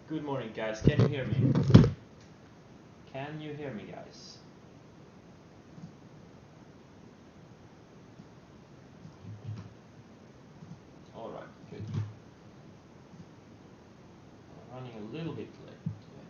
Good morning, guys. Can you hear me? Can you hear me, guys? All right, good. I'm running a little bit late today.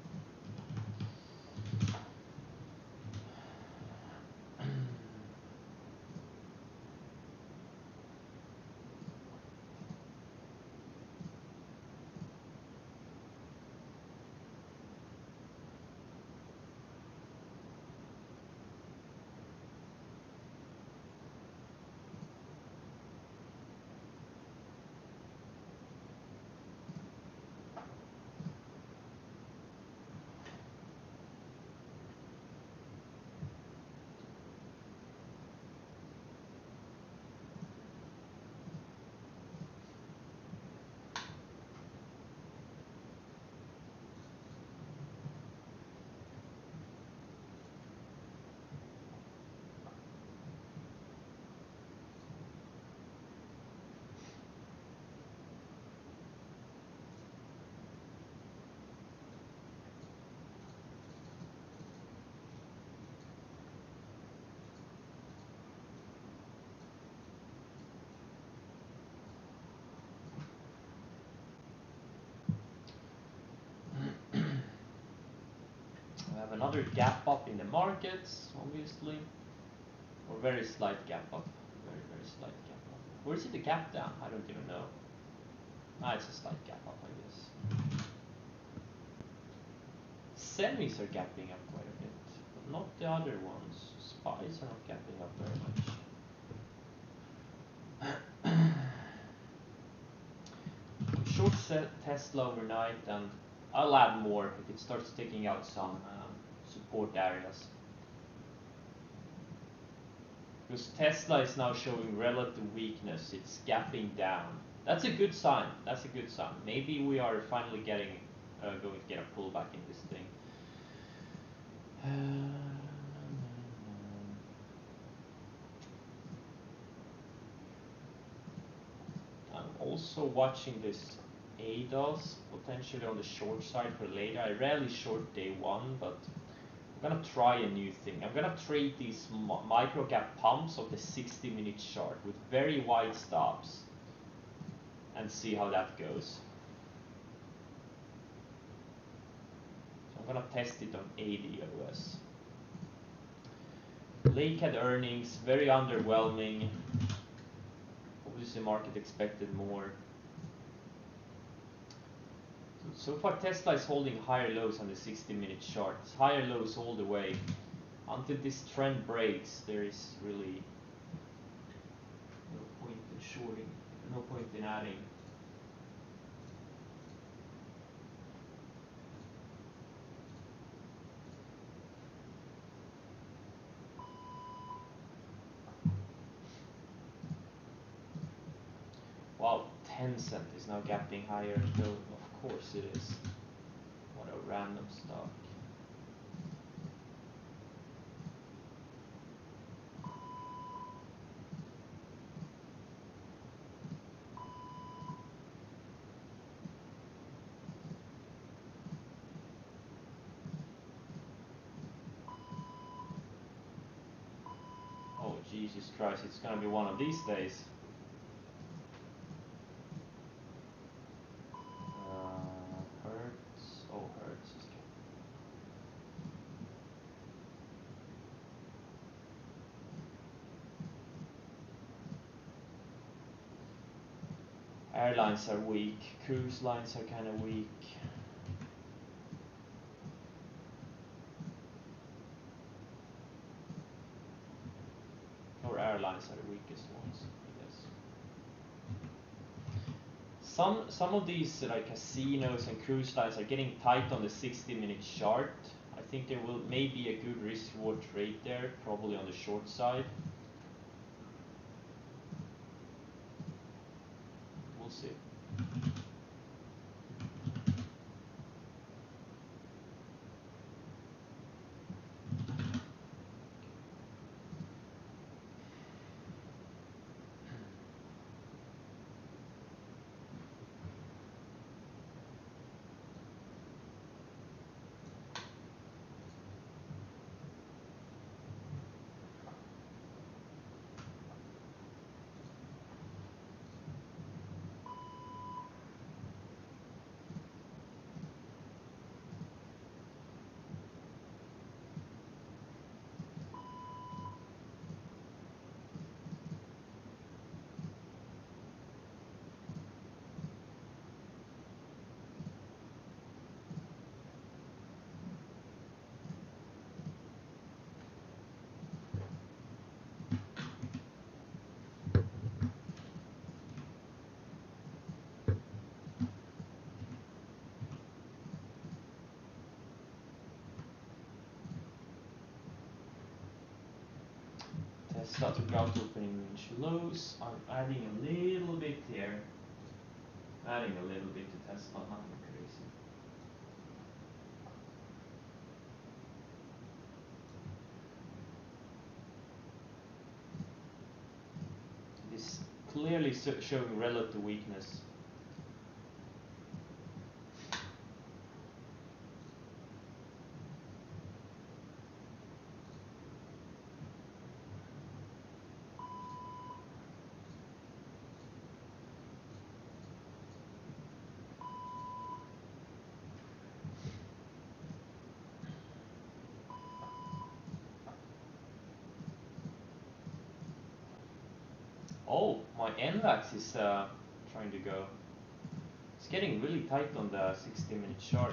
We have another gap up in the markets, obviously, or very slight gap up. Very slight gap up. Or is it a gap down? I don't even know. Ah, it's a slight gap up, I guess. Semis are gapping up quite a bit, but not the other ones. Spies are not gapping up very much. Short Tesla overnight, and I'll add more if it starts taking out some support areas. Because Tesla is now showing relative weakness, it's gapping down. That's a good sign. That's a good sign. Maybe we are finally getting going to get a pullback in this thing. I'm also watching this ADOS potentially on the short side for later. I rarely short day one, but I'm gonna try a new thing. I'm gonna trade these micro gap pumps of the 60-minute chart with very wide stops and see how that goes. So I'm gonna test it on ADOS. Lake had earnings, very underwhelming. Obviously, market expected more. So far, Tesla is holding higher lows on the 60-minute chart. It's higher lows all the way. Until this trend breaks, there is really no point in shorting, no point in adding. Wow, Tencent is now gapping higher, though of course it is. What a random stock. Oh Jesus Christ, it's gonna be one of these days. Hertz, oh Hertz is gapping. Airlines are weak, cruise lines are kind of weak. Or airlines are the weakest ones, I guess. Some of these like casinos and cruise lines are getting tight on the 60-minute chart. I think there will maybe a good risk-reward trade there, probably on the short side. We'll see. Tesla took out opening range lows. I'm adding a little bit here. Adding a little bit to Tesla, nothing crazy. It is clearly showing relative weakness. Oh, my NLAX is trying to go. It's getting really tight on the 60-minute chart.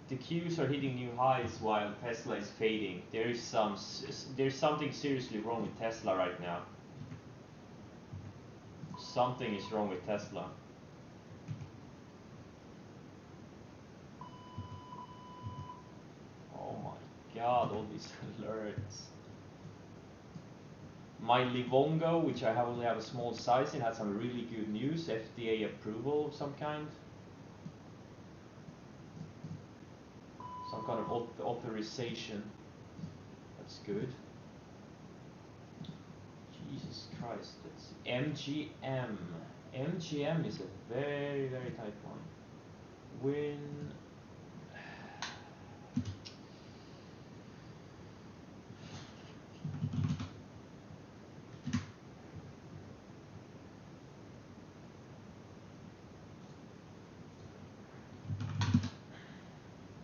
The Qs are hitting new highs while Tesla is fading. There's something seriously wrong with Tesla right now. Something is wrong with Tesla. Oh my god, all these alerts. My Livongo, which I only have a small size in, had some really good news. FDA approval of some kind. Some kind of authorization. That's good. Jesus Christ, that's MGM. MGM is a very, very tight one. Win.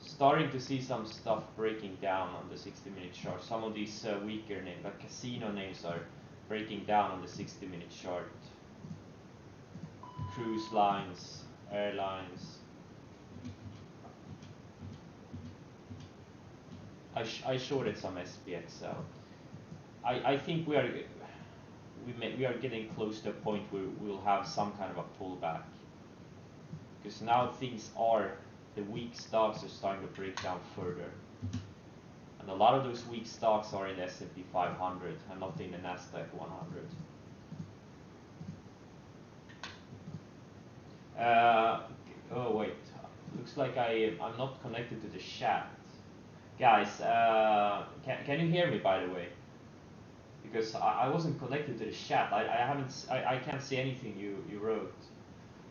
Starting to see some stuff breaking down on the 60-minute chart. Some of these weaker names, like casino names, are breaking down on the 60-minute chart. Cruise lines, airlines. I shorted some SPXL. I think we are getting close to a point where we'll have some kind of a pullback. Because now the weak stocks are starting to break down further. And a lot of those weak stocks are in the S&P 500 and not in the Nasdaq 100. Oh wait, looks like I'm not connected to the chat. Guys, can you hear me, by the way? Because I wasn't connected to the chat. I can't see anything you wrote.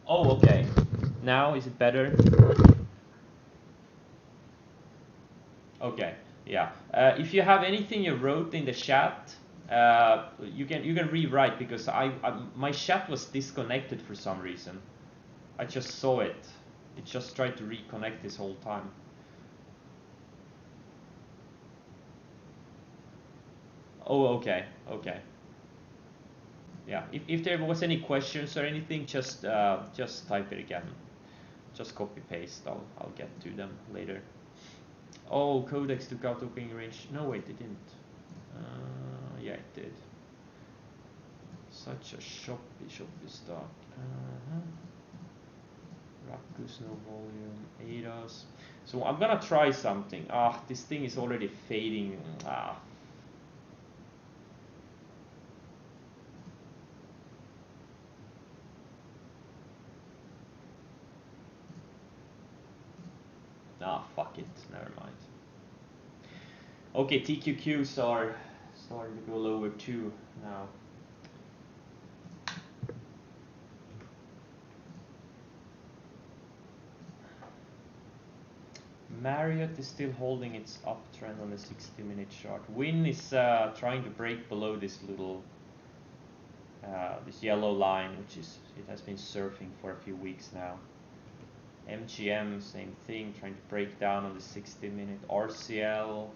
Oh, okay. Now is it better? Okay, yeah. If you have anything you wrote in the chat, you can rewrite, because my chat was disconnected for some reason. I just saw it. It just tried to reconnect this whole time. Oh, okay, okay. Yeah. If there was any questions or anything, just type it again. Just copy paste. I'll get to them later. Oh, Codex took out opening range. No, wait, it didn't. Yeah, it did. Such a shoppy stock. Rackus, no volume. ADAS. So I'm gonna try something. This thing is already fading. Fuck it. Never mind. Okay, TQQs are starting to go lower too now. Marriott is still holding its uptrend on the 60-minute chart. Win is trying to break below this little this yellow line, which it has been surfing for a few weeks now. MGM, same thing, trying to break down on the 60-minute. RCL,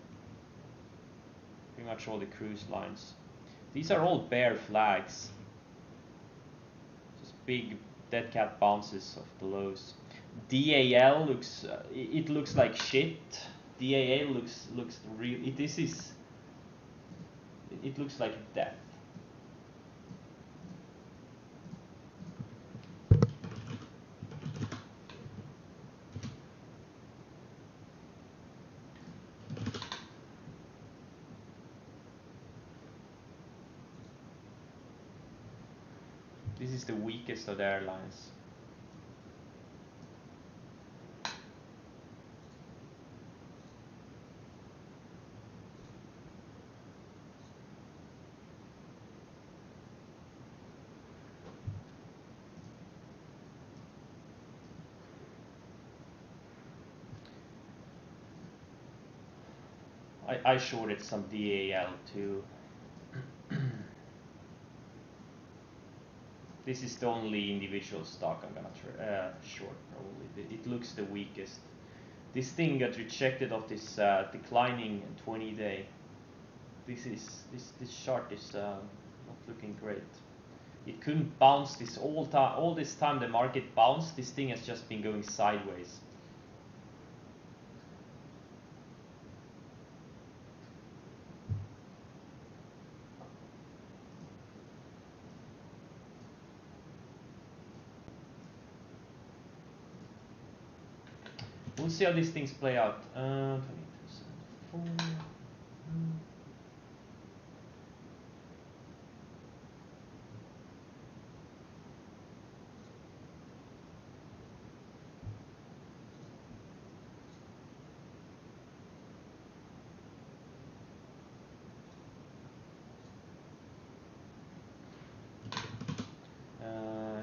pretty much all the cruise lines. These are all bear flags. Just big dead cat bounces of the lows. DAL looks, it looks like shit. DAL looks real. It looks like death. This is the weakest of the airlines. I shorted some DAL too. This is the only individual stock I'm gonna short probably. It looks the weakest. This thing got rejected of this declining 20-day. This chart is not looking great. It couldn't bounce this all this time the market bounced. This thing has just been going sideways. We'll see how these things play out. 22.74.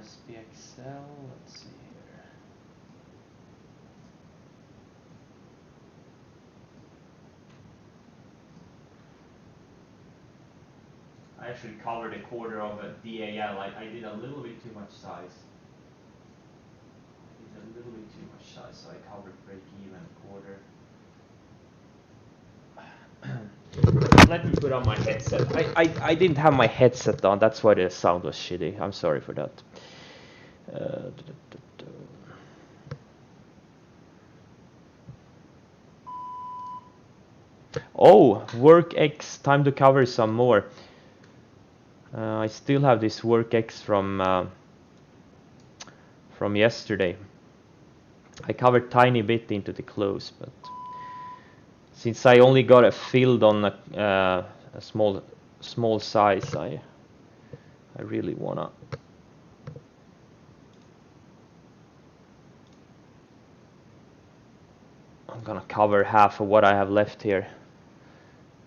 SPXL, let's see here. I actually covered a quarter of a DAL. I did a little bit too much size. So I covered break even quarter. Let me put on my headset. I didn't have my headset on, that's why the sound was shitty. I'm sorry for that. Oh, work X, time to cover some more. I still have this work X from yesterday. I covered tiny bit into the close, but since I only got it filled on a small size, I really wanna. I'm gonna cover half of what I have left here.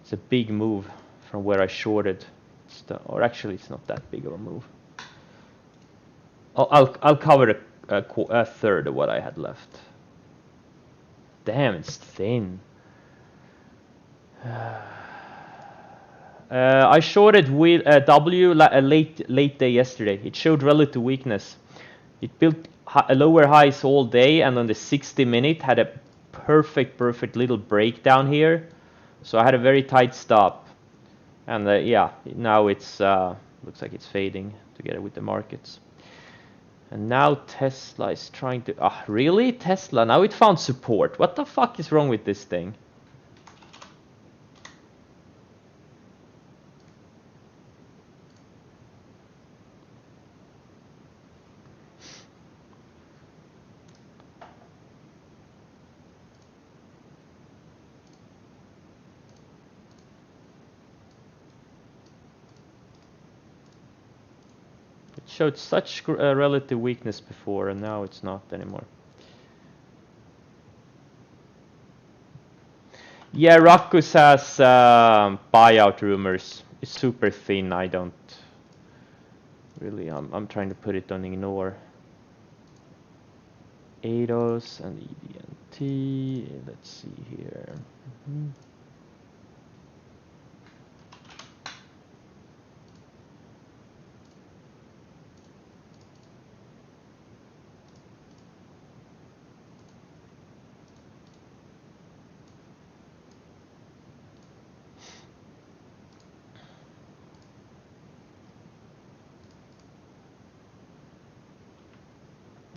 It's a big move from where I shorted, or actually it's not that big of a move. I'll cover a third of what I had left. Damn, it's thin. I shorted with W late day yesterday. It showed relative weakness. It built lower highs all day, and on the 60-minute had a perfect little breakdown here. So I had a very tight stop, and yeah, now it's looks like it's fading together with the markets. And now Tesla is trying to. Really, Tesla? Now it found support. What the fuck is wrong with this thing? Showed such relative weakness before, and now it's not anymore. Yeah, Ruckus has buyout rumors. It's super thin. I don't really. I'm trying to put it on ignore. ADOS and EDNT. Let's see here.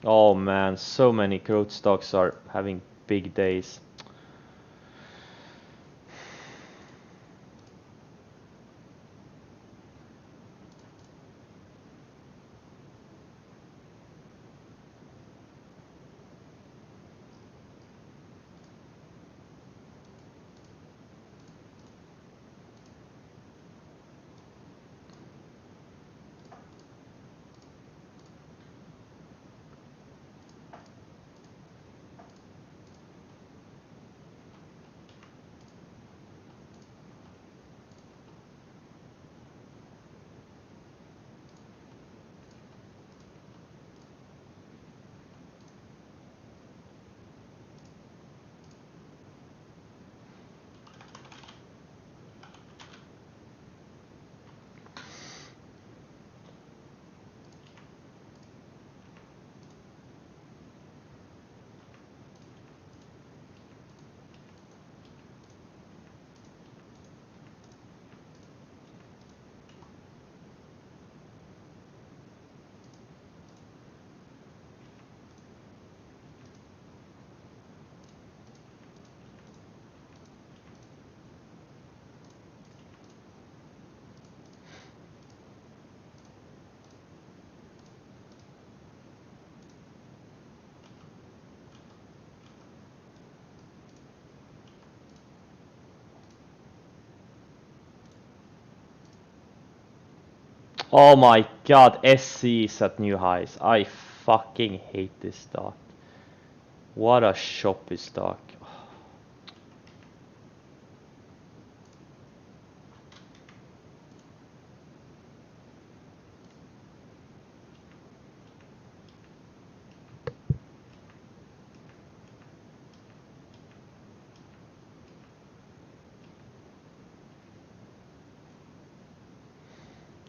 Oh man, so many growth stocks are having big days. Oh my god, SC is at new highs. I fucking hate this stock. What a shoppy stock.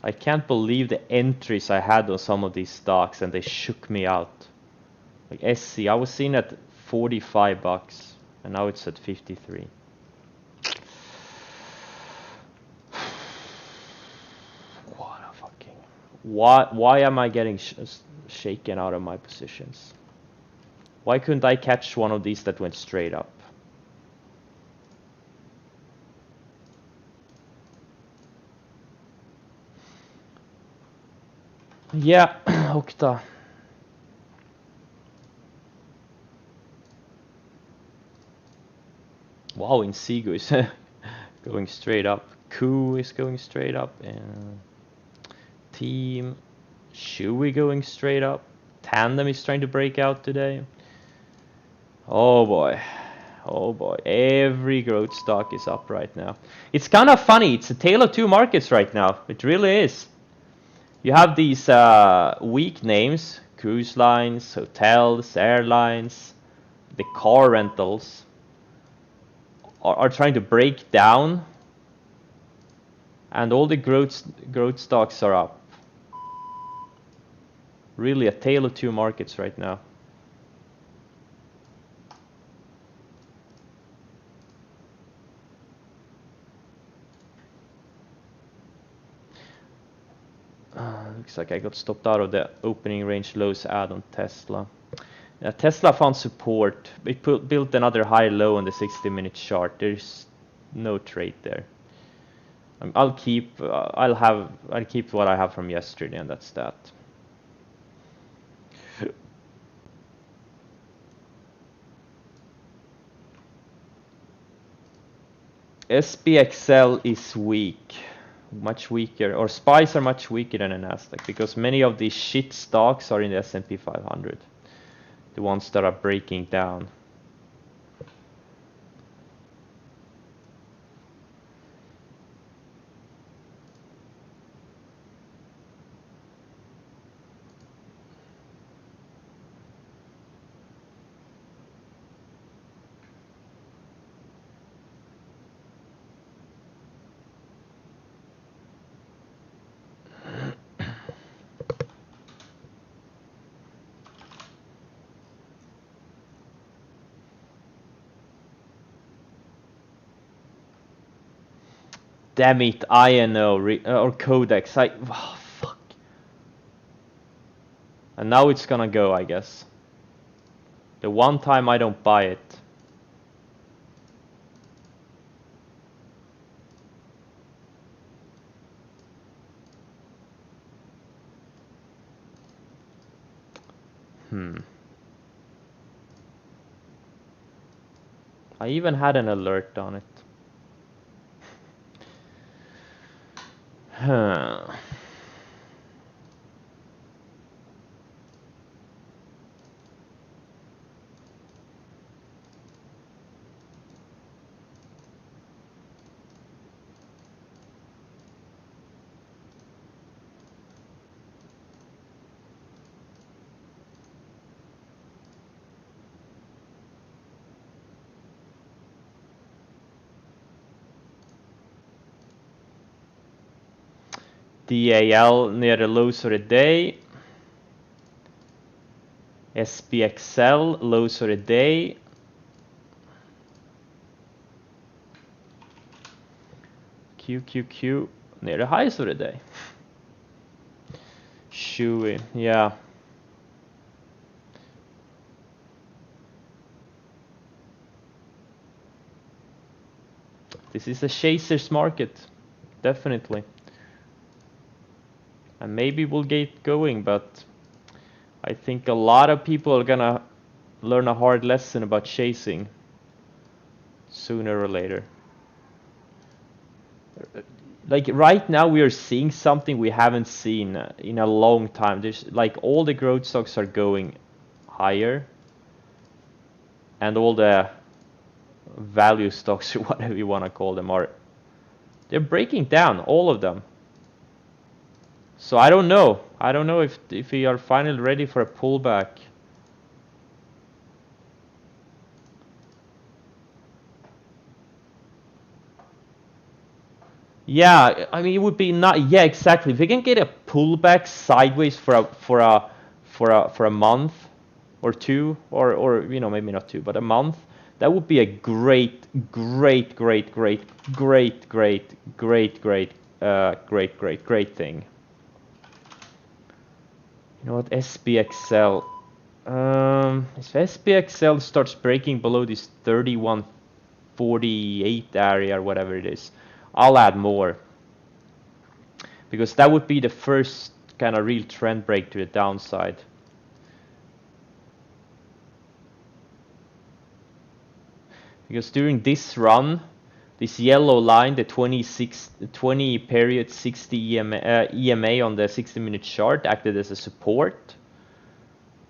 I can't believe the entries I had on some of these stocks and they shook me out. Like SC, I was seeing at 45 bucks and now it's at 53. What a fucking... Why am I getting shaken out of my positions? Why couldn't I catch one of these that went straight up? Yeah, Okta. Wow, Insigo is going straight up. Ku is going straight up. And Team Shui going straight up. Tandem is trying to break out today. Oh boy. Oh boy. Every growth stock is up right now. It's kind of funny. It's a tale of two markets right now. It really is. You have these weak names. Cruise lines, hotels, airlines, the car rentals are trying to break down, and all the growth stocks are up. Really a tale of two markets right now. Looks like I got stopped out of the opening range lows ad on Tesla. Yeah, Tesla found support. It built another high low on the 60-minute chart. There's no trade there. I'll keep what I have from yesterday, and that's that. SPXL is weak, much weaker, or SPYs are much weaker than a Nasdaq because many of these shit stocks are in the S&P 500, the ones that are breaking down. Damn it, INO or Codex. Oh, fuck. And now it's gonna go, I guess. The one time I don't buy it. I even had an alert on it. Huh. DAL near the lows of the day. SPXL lows of the day. QQQ near the highs of the day. Shui, yeah. This is a chaser's market, definitely. And maybe we'll get going, but I think a lot of people are gonna learn a hard lesson about chasing sooner or later. like right now we are seeing something we haven't seen in a long time. There's like all the growth stocks are going higher, and all the value stocks, or whatever you want to call them, they're breaking down, all of them. So I don't know. I don't know if we are finally ready for a pullback. Yeah, I mean it would be not. Yeah, exactly. If we can get a pullback sideways for a month or two, or you know, maybe not two, but a month, that would be a great thing. You know what, SPXL. If SPXL starts breaking below this 3148 area or whatever it is, I'll add more. Because that would be the first kind of real trend break to the downside. Because during this run, this yellow line, the 20 period 60 EMA on the 60-minute chart acted as a support.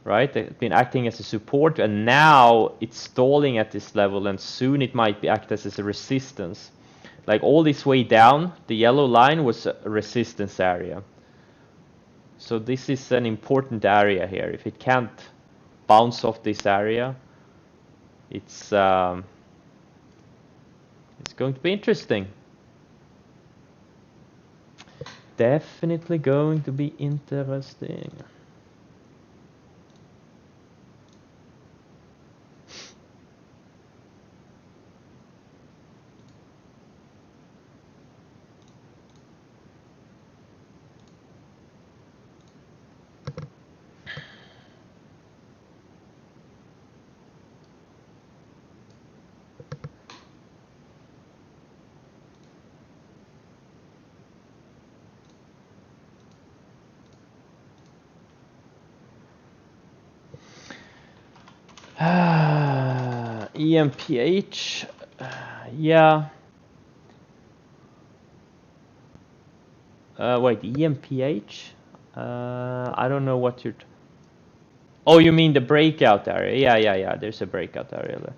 Right, it's been acting as a support, and now it's stalling at this level, and soon it might act as a resistance. Like all this way down, the yellow line was a resistance area. So this is an important area here. If it can't bounce off this area, it's going to be interesting. Definitely going to be interesting. EMPH, yeah. Wait, EMPH? I don't know what you're... Oh, you mean the breakout area? Yeah. There's a breakout area there.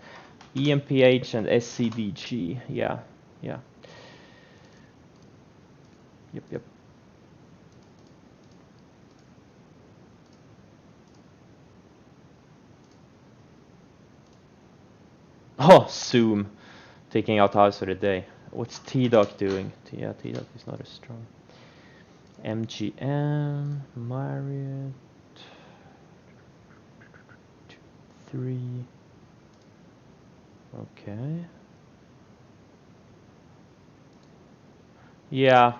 EMPH and SCDG. Yeah. Yep. Oh, Zoom. Taking out highs for the day. What's T-Doc doing? Yeah, T-Doc is not as strong. MGM, Marriott, 3. Okay. Yeah.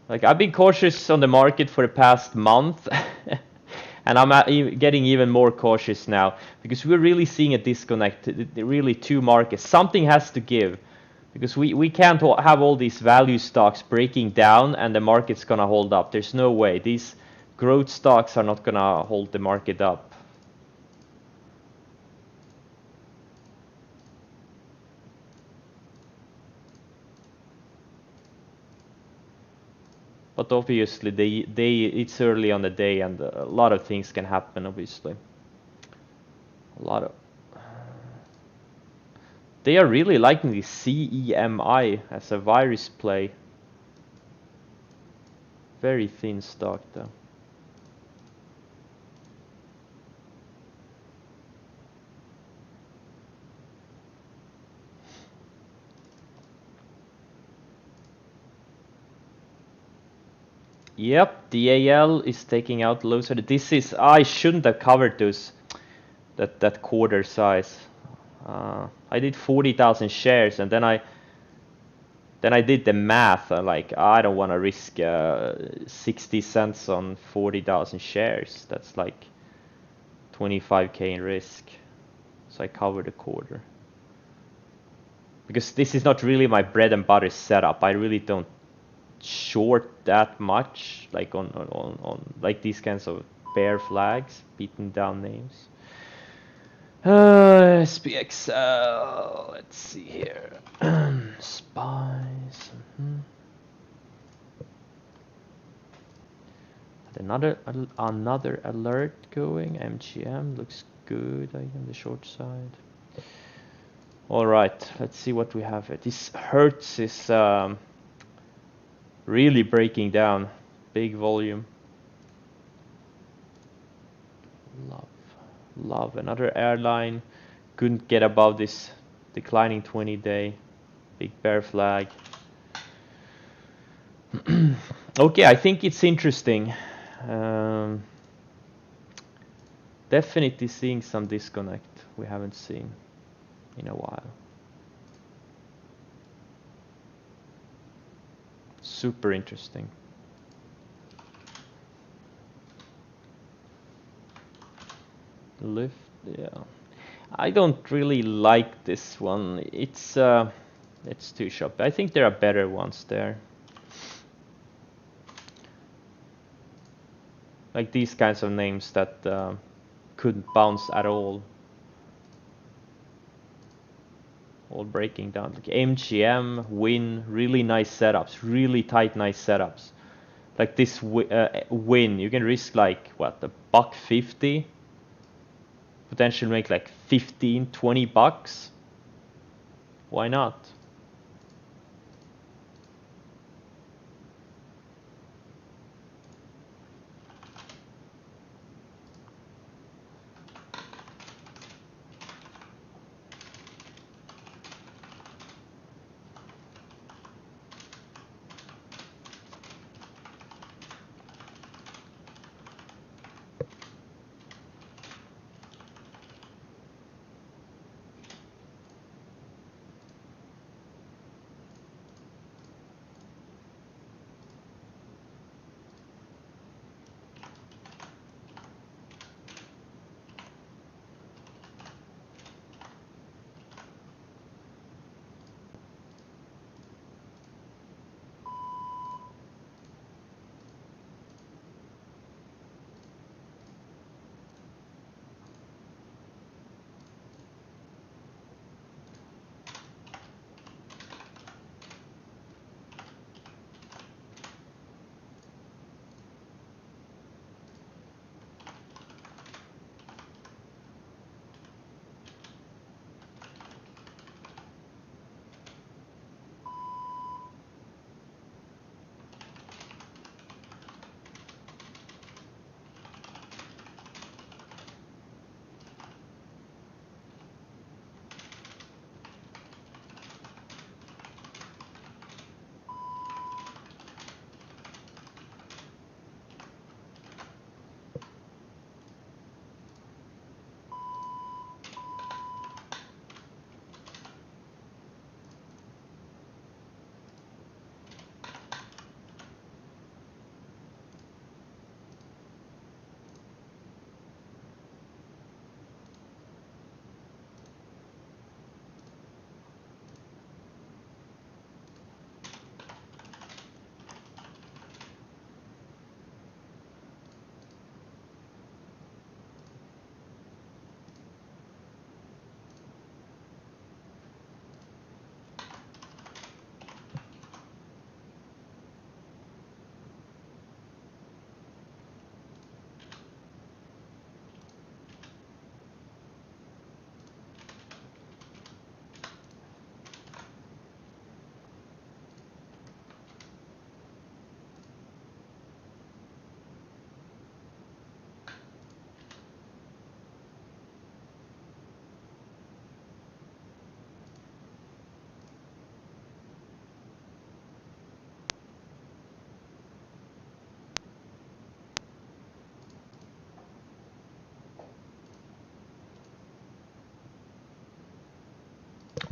Like I've been cautious on the market for the past month. And I'm getting even more cautious now because we're really seeing a disconnect, really two markets. Something has to give because we can't have all these value stocks breaking down and the market's going to hold up. There's no way. These growth stocks are not going to hold the market up. But obviously, it's early on the day, and a lot of things can happen. Obviously, they are really liking the CEMI as a virus play. Very thin stock, though. Yep, DAL is taking out lows. This is, I shouldn't have covered those that quarter size. I did 40,000 shares, and then I did the math. Like I don't want to risk 60 cents on 40,000 shares. That's like 25k in risk. So I covered a quarter. Because this is not really my bread and butter setup. I really don't short that much, like on like these kinds of bear flags, beaten down names. SPXL, let's see here. Spies. Another alert going. MGM looks good on the short side. All right, let's see what we have here. This Hertz is really breaking down. Big volume. Love another airline. Couldn't get above this declining 20-day. Big bear flag. Okay, I think it's interesting. Definitely seeing some disconnect we haven't seen in a while. Super interesting. Lift, yeah. I don't really like this one. It's too sharp. I think there are better ones there. Like these kinds of names that couldn't bounce at all. All breaking down. Like MGM, Win, really nice setups, really tight, nice setups. Like this Win, you can risk like what, $1.50, potentially make like 15, 20 bucks. Why not?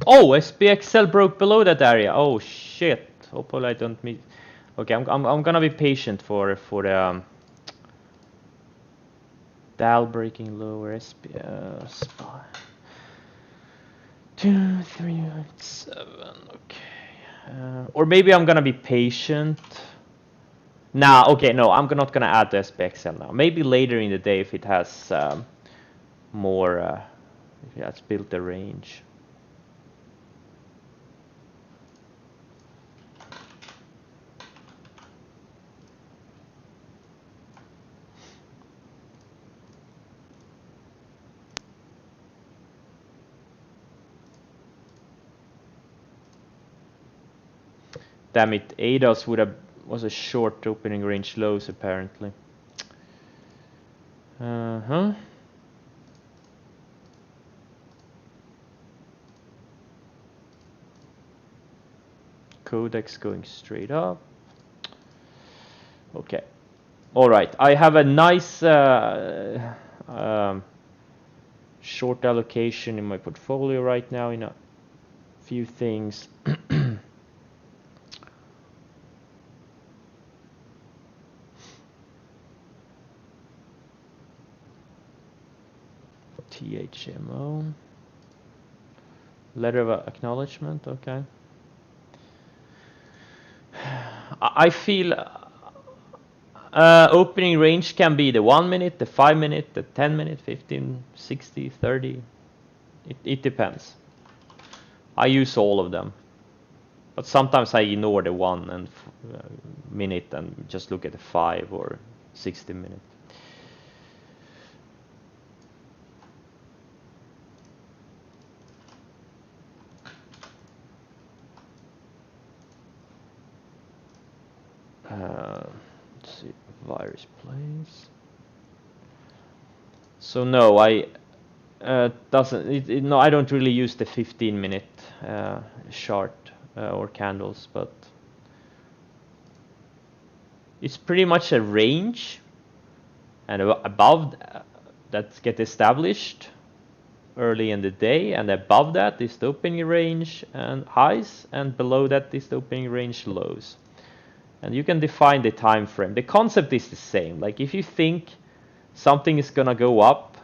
Oh, SPXL broke below that area. Oh shit. Hopefully I don't meet. Okay, I'm gonna be patient for the Dal breaking lower spy. 2, 3, 7. Okay. Or maybe I'm gonna be patient. Nah. Okay. No, I'm not gonna add the SPXL now. Maybe later in the day if it has more. If it has built a range. Damn it, ADOS was a short opening range lows apparently. Codex going straight up. Okay. All right. I have a nice short allocation in my portfolio right now in a few things. THMO. Letter of acknowledgement. Okay. I feel opening range can be the 1 minute, the 5 minute, the 10 minute, 15, 60, 30. It depends. I use all of them. But sometimes I ignore the 1 and minute and just look at the 5 or 60 minute. Let's see, virus plays. So no, I no, I don't really use the 15-minute chart or candles, but it's pretty much a range, and above that get established early in the day, and above that is the opening range and highs, and below that is the opening range lows. And you can define the time frame. The concept is the same. Like if you think something is gonna go up,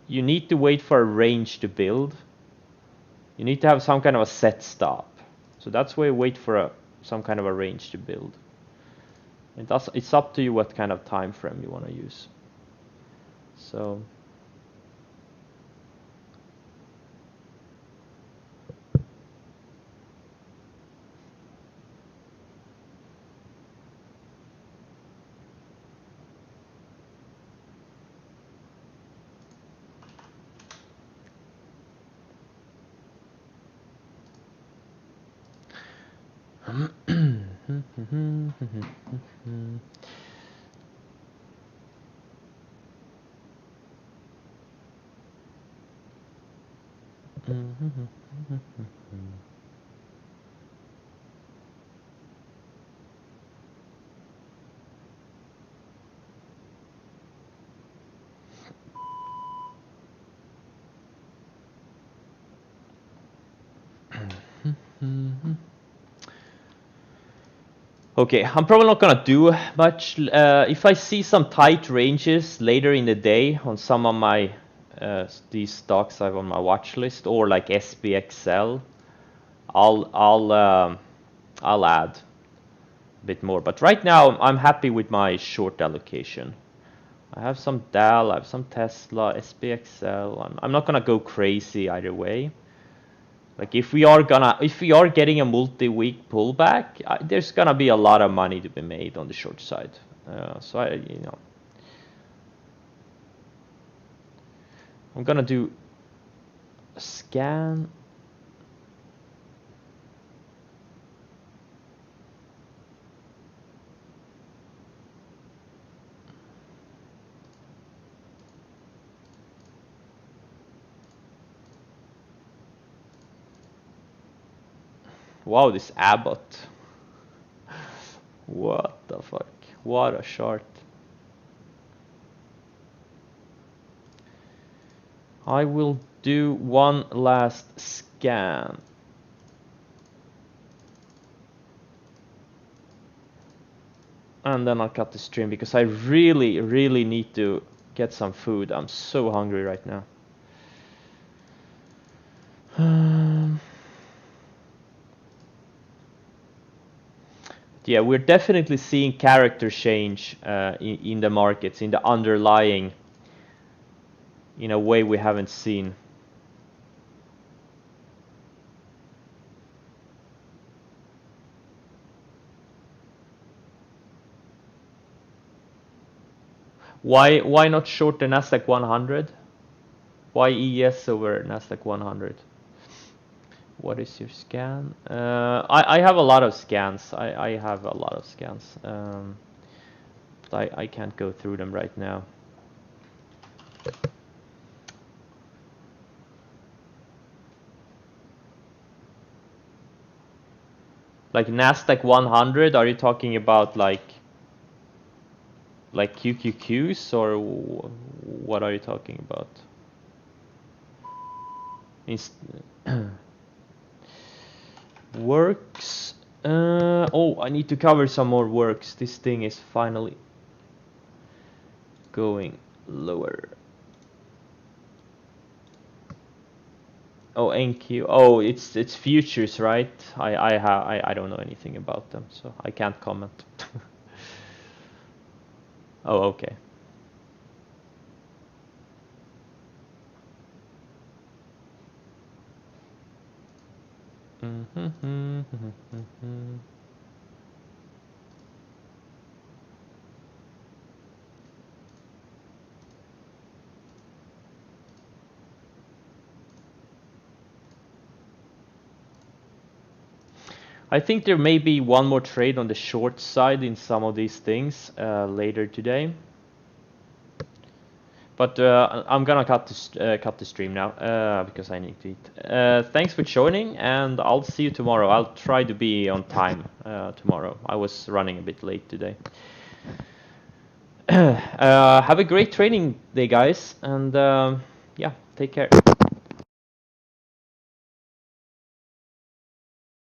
you need to wait for a range to build. You need to have some kind of a set stop. So that's why you wait for some kind of a range to build. It's up to you what kind of time frame you want to use. So okay, I'm probably not gonna do much. If I see some tight ranges later in the day on some of my these stocks I have on my watch list, or like SPXL, I'll add a bit more. But right now I'm happy with my short allocation. I have some Dell, I have some Tesla, SPXL. I'm not gonna go crazy either way. Like if we are getting a multi-week pullback, there's gonna be a lot of money to be made on the short side. So I'm gonna do a scan. Wow, this Abbott. What the fuck? What a chart. I will do one last scan. And then I'll cut the stream because I really, really need to get some food. I'm so hungry right now. Yeah, we're definitely seeing character change in the markets, in the underlying, in a way we haven't seen. Why not short the Nasdaq 100? Why ES over Nasdaq 100? What is your scan? I have a lot of scans. I have a lot of scans. But I can't go through them right now. Like Nasdaq 100, are you talking about like QQQs, or what are you talking about? Works. Oh, I need to cover some more works. This thing is finally going lower. Oh, NQ. Oh, it's futures, right? I don't know anything about them, so I can't comment. Oh, okay. I think there may be one more trade on the short side in some of these things later today. But I'm gonna cut the stream now because I need to eat. Thanks for joining, and I'll see you tomorrow. I'll try to be on time tomorrow. I was running a bit late today. Have a great training day, guys, and yeah, take care.